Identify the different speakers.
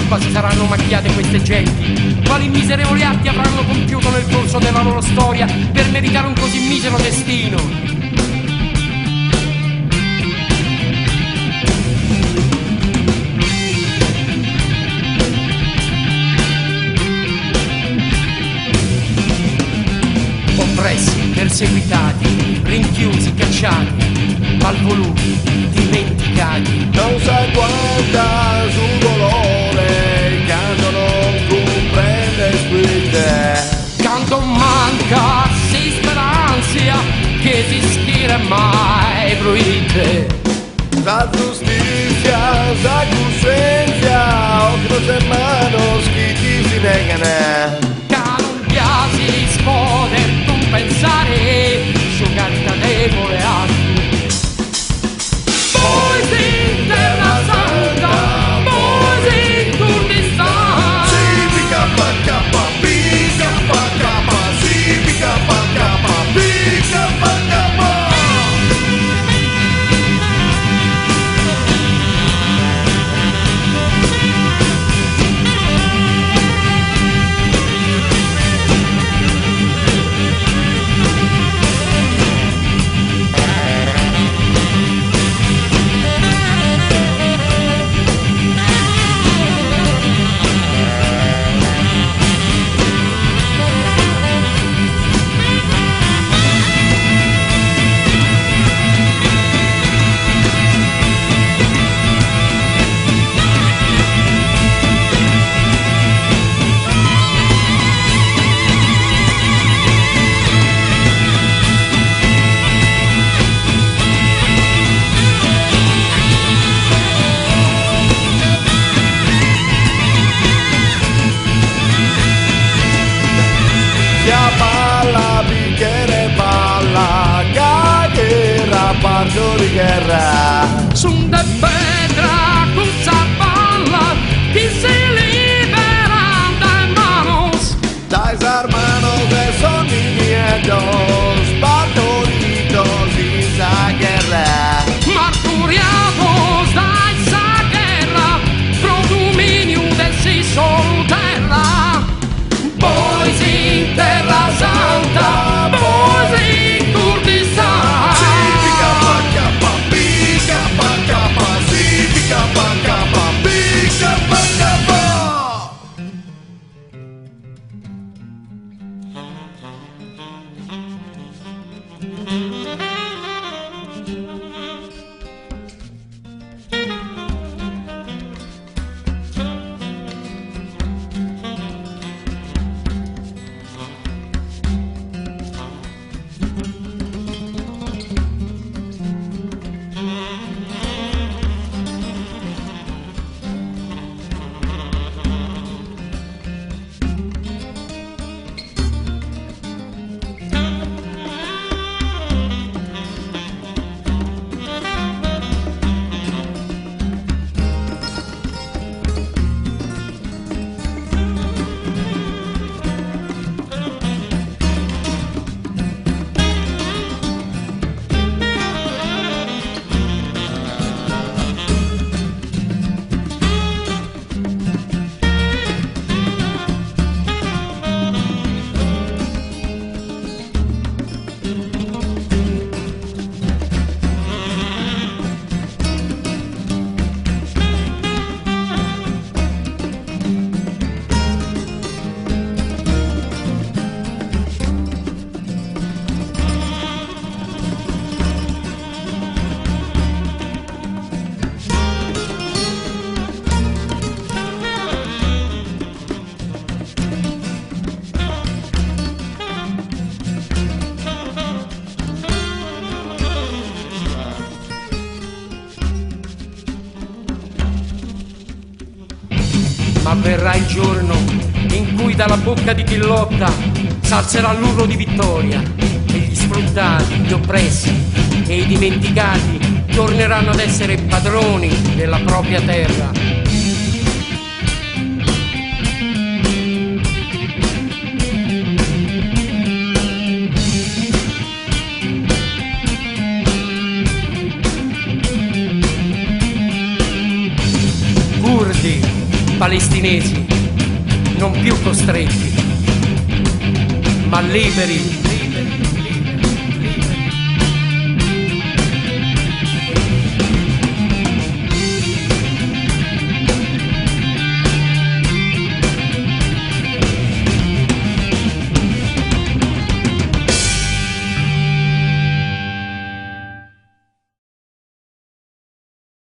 Speaker 1: colpa si saranno macchiate queste genti? Quali miserevoli atti avranno compiuto nel corso della loro storia per meritare un così misero destino? Oppressi, perseguitati, rinchiusi, cacciati, malvoluti, dimenticati.
Speaker 2: Non sai quanta sul dolore il canto non comprende spinte.
Speaker 1: Canto manca, si speranza che si schira mai bruite.
Speaker 2: La giustizia, la coscienza, otros hermanos che ti si negano.
Speaker 1: Cambiasi spoder tu pensare su carta debole altri. Poi in terra santa, poi in Kurdistan.
Speaker 2: Si pica pa capa, pica pa capa, si pica pa capa, pica pa capa. Palla, bicchiere, palla, guerra, parto di guerra.
Speaker 1: Son de pedra, cuza palla, que se liberan de manos.
Speaker 2: Dais hermanos de son nietos, parturitos y esa guerra.
Speaker 1: Marturiados da esa guerra, pro dominio de si sol terra. Boys in terra santa, boys in Kurdistan.
Speaker 2: Si pica pa capa, pica pa capa, si pica pa capa, pica pa capa.
Speaker 1: Ma verrà il giorno in cui dalla bocca di chi lotta s'alzerà l'urlo di vittoria e gli sfruttati, gli oppressi e i dimenticati torneranno ad essere padroni della propria terra. Curdi, palestinesi, non più costretti, ma liberi